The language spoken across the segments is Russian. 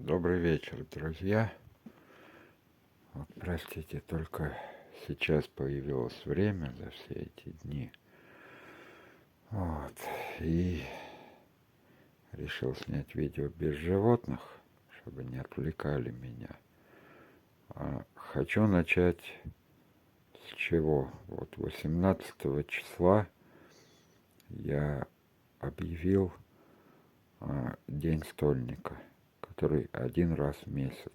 Добрый вечер, друзья. Вот, простите, только сейчас появилось время за все эти дни. Вот, и решил снять видео без животных, чтобы не отвлекали меня. Хочу начать с чего? Вот 18 числа я объявил День стольника, который один раз в месяц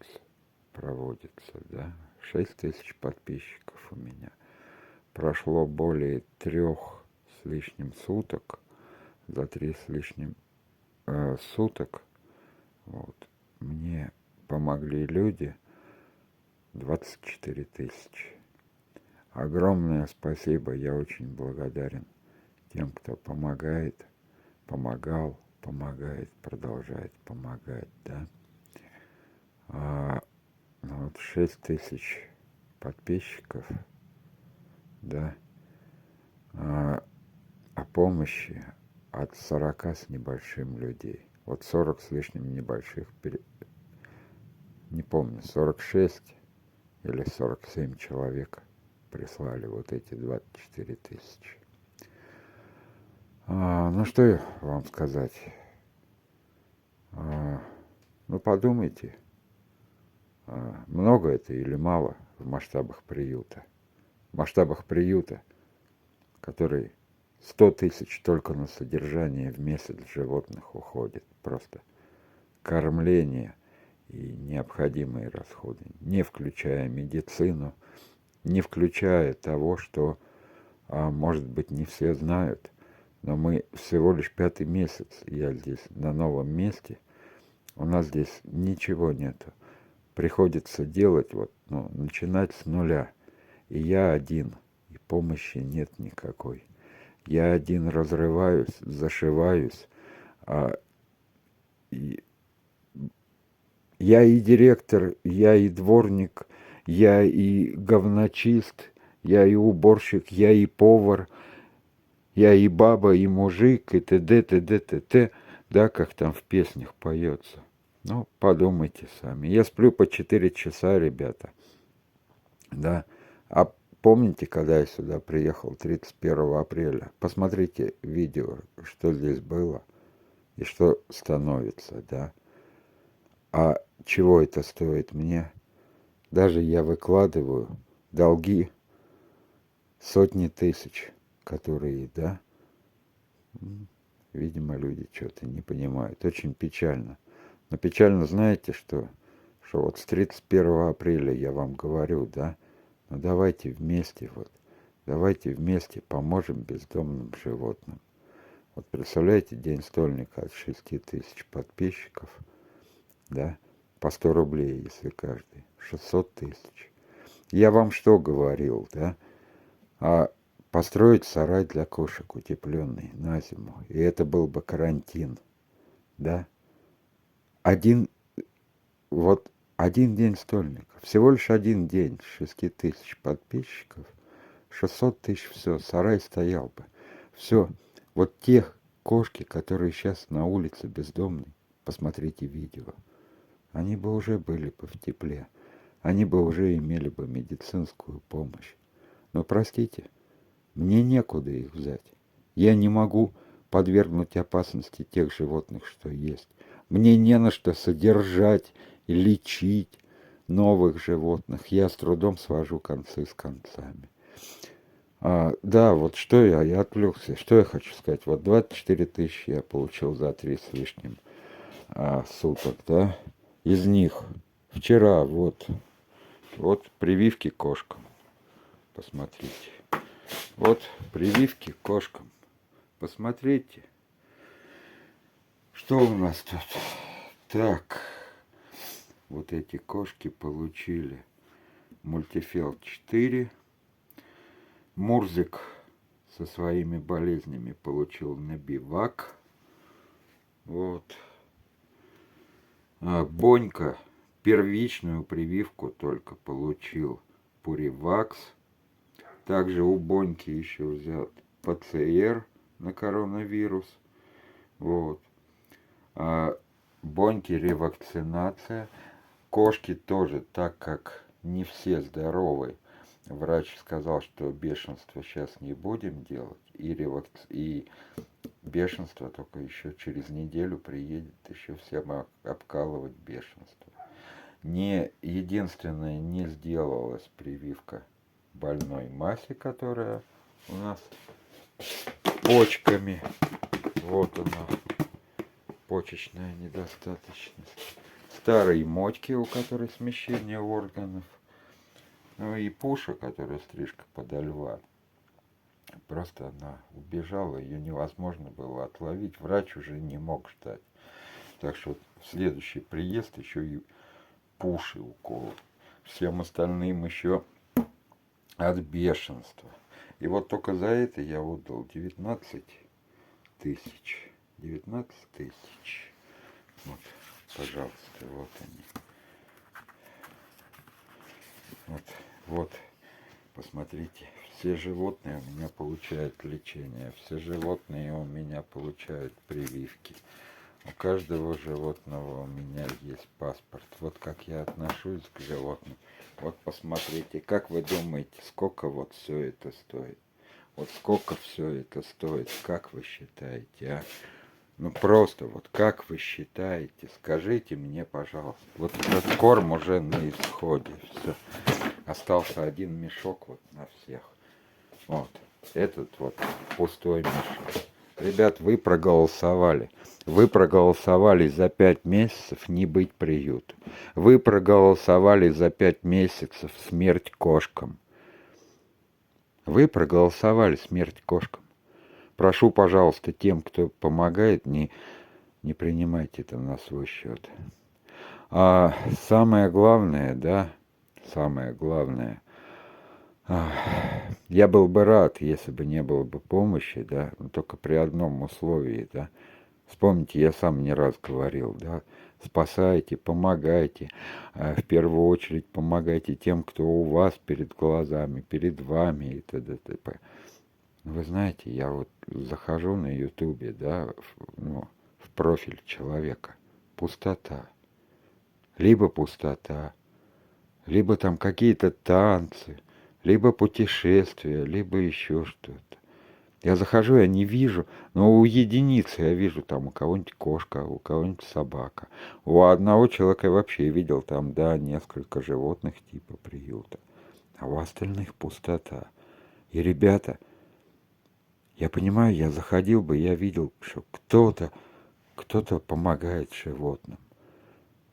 проводится, да. 6000 подписчиков у меня. Прошло более 3 с лишним суток. За 3 с лишним суток вот, мне помогли люди 24 тысячи. Огромное спасибо, я очень благодарен тем, кто помогает, помогал, помогает, продолжает помогать, да. Вот 6000 подписчиков, да, о помощи от 40 с небольшим людей. Вот 40 с лишним небольших, не помню, 46 или 47 человек прислали вот эти 24 тысячи. Ну что вам сказать? Ну подумайте, много это или мало в масштабах приюта? В масштабах приюта, который 100 тысяч только на содержание в месяц животных уходит. Просто кормление и необходимые расходы, не включая медицину, не включая того, что, может быть, не все знают, но мы всего лишь 5-й месяц, я здесь на новом месте, у нас здесь ничего нету. Приходится делать, начинать с нуля. И я один, и помощи нет никакой. Я один разрываюсь, зашиваюсь, и я и директор, я и дворник, я и говночист, я и уборщик, я и повар, я и баба, и мужик, и т.д., т.д., т.т., да, как там в песнях поется. Ну, подумайте сами. Я сплю по 4 часа, ребята, да. А помните, когда я сюда приехал 31 апреля? Посмотрите видео, что здесь было и что становится, да. А чего это стоит мне? Даже я выкладываю долги сотни тысяч, которые, да, видимо, люди что-то не понимают. Очень печально. Но печально, знаете, что вот с 31 апреля я вам говорю, да, ну давайте вместе, давайте вместе поможем бездомным животным. Вот представляете, День стольника от 6000 подписчиков, да, по 100 рублей, если каждый, 600 тысяч. Я вам что говорил, да? Построить сарай для кошек утепленный на зиму. И это был бы карантин, да? Один день стольника. Всего лишь один день, 6000 подписчиков. 600 тысяч, все, сарай стоял бы. Все, вот тех кошки, которые сейчас на улице бездомные, посмотрите видео, они бы уже были бы в тепле. Они бы уже имели бы медицинскую помощь. Но простите, мне некуда их взять. Я не могу подвергнуть опасности тех животных, что есть. Мне не на что содержать и лечить новых животных. Я с трудом свожу концы с концами. Да, вот что я отвлекся. Что я хочу сказать? Вот 24 тысячи я получил за 3 с лишним суток, да? Из них вчера вот прививки кошкам. Посмотрите. Вот прививки кошкам. Посмотрите, что у нас тут. Так, вот эти кошки получили мультифел 4. Мурзик со своими болезнями получил Набивак. Вот. Бонька первичную прививку только получил Пуривакс. Также у Боньки еще взят ПЦР на коронавирус. Вот. Боньки ревакцинация. Кошки тоже, так как не все здоровы. Врач сказал, что бешенство сейчас не будем делать. И бешенство только еще через неделю приедет еще всем обкалывать бешенство. Единственное, не сделалась прививка больной массе, которая у нас почками. Вот она, почечная недостаточность. Старые мочки, у которой смещение органов. Ну и Пуша, которая стрижка подо льва. Просто она убежала, ее невозможно было отловить. Врач уже не мог ждать. Так что в следующий приезд еще и Пуши укол. Всем остальным еще от бешенства. И вот только за это я отдал 19 тысяч. 19 тысяч. Вот, пожалуйста, вот они. Вот, посмотрите. Все животные у меня получают лечение. Все животные у меня получают прививки. У каждого животного у меня есть паспорт. Вот как я отношусь к животным. Вот посмотрите, как вы думаете, сколько вот все это стоит? Вот сколько все это стоит, как вы считаете, а? Ну просто вот как вы считаете, скажите мне, пожалуйста. Вот этот корм уже на исходе, все. Остался один мешок вот на всех. Вот, этот вот пустой мешок. Ребят, вы проголосовали. Вы проголосовали за 5 месяцев не быть приюту. Вы проголосовали за 5 месяцев смерть кошкам. Вы проголосовали смерть кошкам. Прошу, пожалуйста, тем, кто помогает, не принимайте это на свой счет. А самое главное, да, самое главное, я был бы рад, если бы не было бы помощи, да, но только при одном условии, да. Вспомните, я сам не раз говорил, да, спасайте, помогайте, в первую очередь помогайте тем, кто у вас перед глазами, перед вами и т.д. т.п. Вы знаете, я вот захожу на ютубе, да, в профиль человека, пустота, либо пустота, либо там какие-то танцы, либо путешествия, либо еще что-то. Я захожу, я не вижу, но у единицы я вижу там у кого-нибудь кошка, у кого-нибудь собака. У одного человека я вообще видел там, да, несколько животных типа приюта. А у остальных пустота. И, ребята, я понимаю, я заходил бы, я видел, что кто-то помогает животным.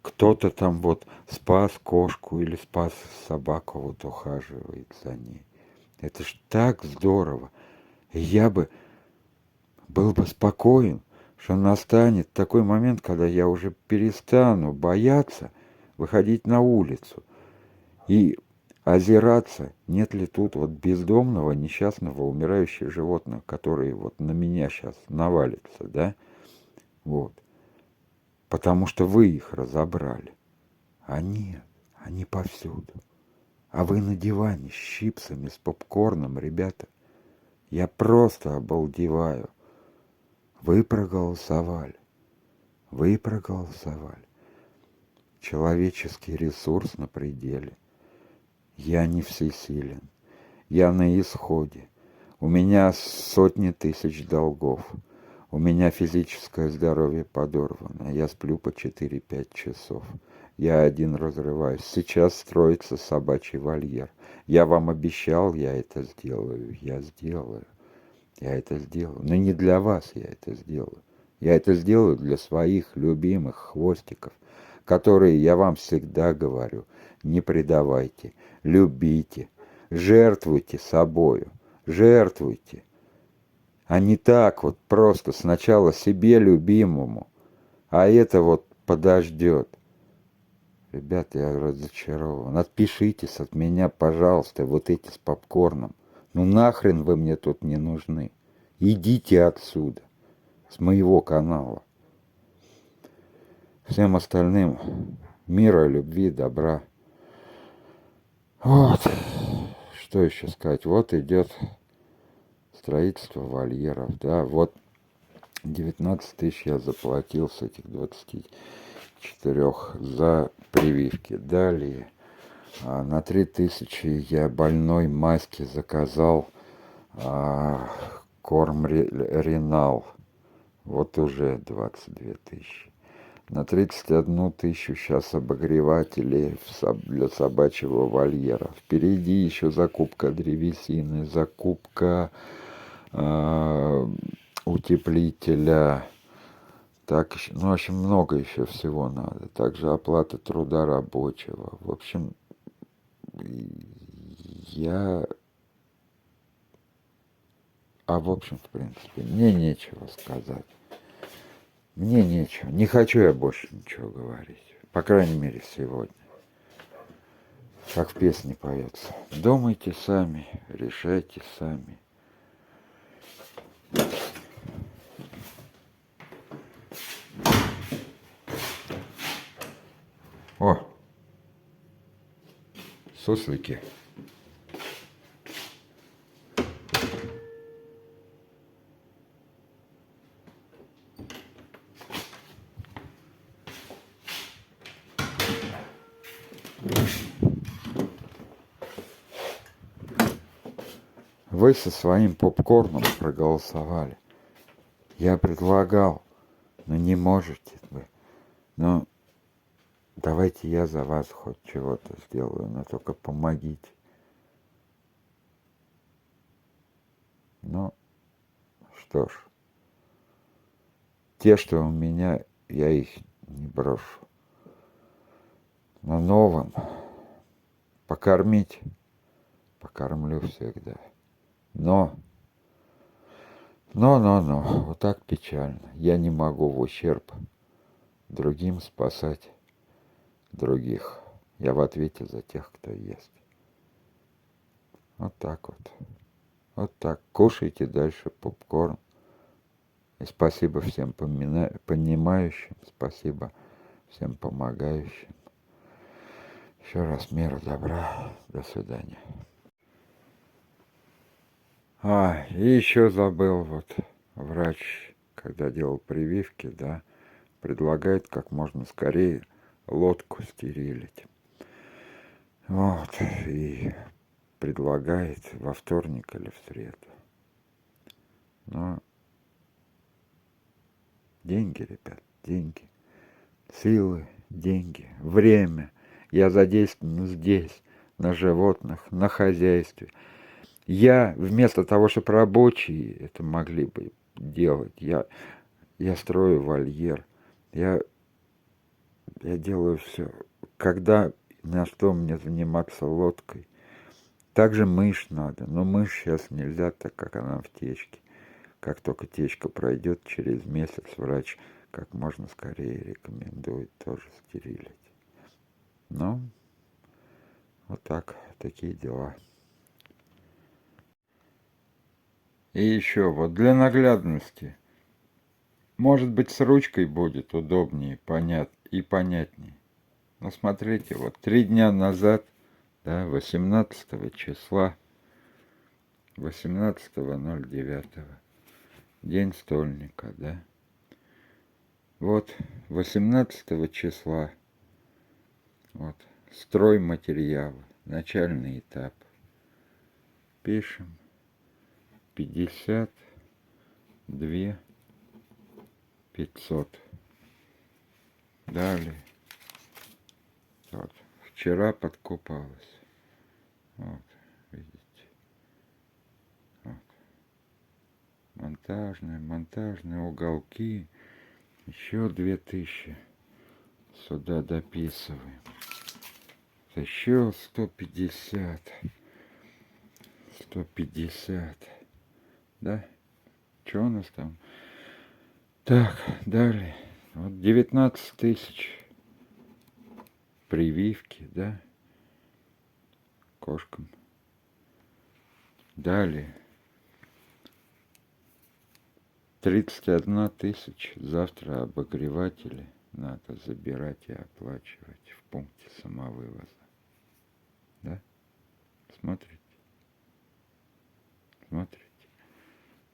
Кто-то там вот спас кошку или спас собаку, вот ухаживает за ней. Это ж так здорово. И я бы был бы спокоен, что настанет такой момент, когда я уже перестану бояться выходить на улицу и озираться, нет ли тут вот бездомного, несчастного, умирающего животного, которые вот на меня сейчас навалятся, да, вот, потому что вы их разобрали, а нет, они повсюду, а вы на диване с чипсами, с попкорном, ребята, я просто обалдеваю. Вы проголосовали. Вы проголосовали. Человеческий ресурс на пределе. Я не всесилен. Я на исходе. У меня сотни тысяч долгов. У меня физическое здоровье подорвано. Я сплю по 4-5 часов. Я один разрываюсь. Сейчас строится собачий вольер. Я вам обещал, я это сделаю. Я сделаю. Я это сделаю. Но не для вас я это сделаю. Я это сделаю для своих любимых хвостиков, которые, я вам всегда говорю, не предавайте, любите, жертвуйте собою, жертвуйте. А не так вот просто сначала себе любимому, а это вот подождет. Ребята, я разочарован. Отпишитесь от меня, пожалуйста, вот эти с попкорном. Ну нахрен вы мне тут не нужны. Идите отсюда, с моего канала. Всем остальным мира, любви, добра. Вот, что еще сказать. Вот идет строительство вольеров, да, вот 19 тысяч я заплатил с этих 24 за прививки. Далее на 3000 я больной маски заказал корм Ренал. Вот уже 22 тысячи. На 31 тысячу сейчас обогреватели для собачьего вольера. Впереди еще закупка древесины, закупка утеплителя. Так, ну, в общем, много еще всего надо. Также оплата труда рабочего. В общем, я... в общем, в принципе, мне нечего сказать. Мне нечего. Не хочу я больше ничего говорить. По крайней мере, сегодня. Как в песне поется. Думайте сами, решайте сами. О! Суслики. Вы со своим попкорном проголосовали. Я предлагал, но не можете вы. Но давайте я за вас хоть чего-то сделаю, но только помогите. Ну, что ж. Те, что у меня, я их не брошу. На новом покормить покормлю всегда. Но, вот так печально. Я не могу в ущерб другим спасать других. Я в ответе за тех, кто ест. Вот так вот. Вот так. Кушайте дальше попкорн. И спасибо всем понимающим, спасибо всем помогающим. Еще раз мира, добра. До свидания. И еще забыл, вот врач, когда делал прививки, да, предлагает как можно скорее лодку стерилить. Вот, и предлагает во вторник или в среду. Но деньги, ребят, деньги, силы, деньги, время. Я задействован здесь, на животных, на хозяйстве. Я вместо того, чтобы рабочие это могли бы делать, я строю вольер, я делаю все. Когда, на что мне заниматься лодкой? Также мышь надо, но мышь сейчас нельзя, так как она в течке. Как только течка пройдет, через месяц врач как можно скорее рекомендует тоже стерилить. Ну, вот так, такие дела. И еще вот для наглядности. Может быть, с ручкой будет удобнее и понятнее. Но смотрите, вот 3 дня назад, да, 18 числа, 18.09, день стольника, да. Вот 18 числа, вот, стройматериалы, начальный этап. Пишем 52 500. Далее. Вот. Вчера подкупалась. Вот, видите. Вот. Монтажные уголки. Еще 2000. Сюда дописываем. Еще 150. 150. Да? Что у нас там? Так, далее. Вот 19 тысяч. Прививки, да? Кошкам. Далее. 31 тысяча. Завтра обогреватели надо забирать и оплачивать в пункте самовывоза. Да? Смотрите.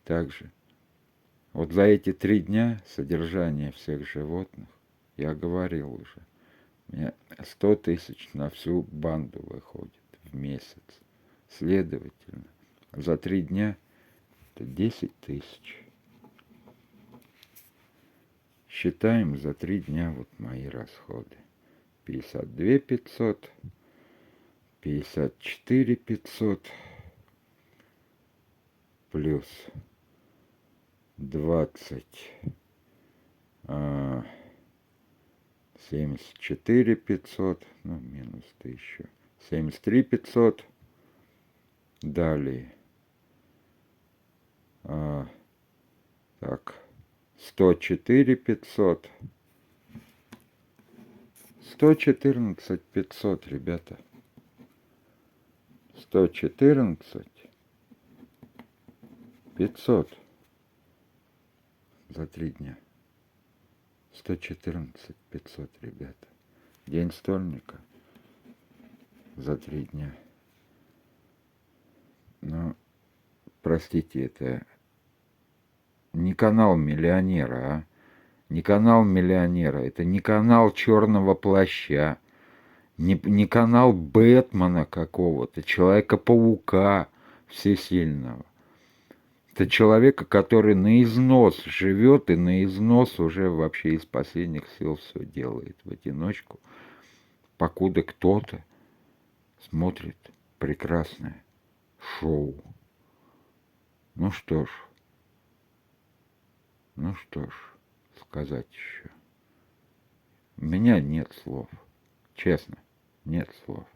Также Вот за эти 3 дня содержания всех животных, я говорил уже, у меня 100 тысяч на всю банду выходит в месяц. Следовательно, за 3 дня это 10 тысяч. Считаем за 3 дня вот мои расходы. 52 500, 54 500, плюс 20, 74 500, ну, минус 1000, 73 500. Далее, так, 104 500, 114 500, ребята. 114 500 за 3 дня. 114 500, ребята. День стольника за 3 дня. Ну, простите, это не канал миллионера, а? Не канал миллионера, это не канал Черного плаща, не канал Бэтмена какого-то, Человека-паука всесильного. Это человека, который на износ живет и на износ уже вообще из последних сил все делает в одиночку, покуда кто-то смотрит прекрасное шоу. Ну что ж, сказать еще. У меня нет слов. Честно, нет слов.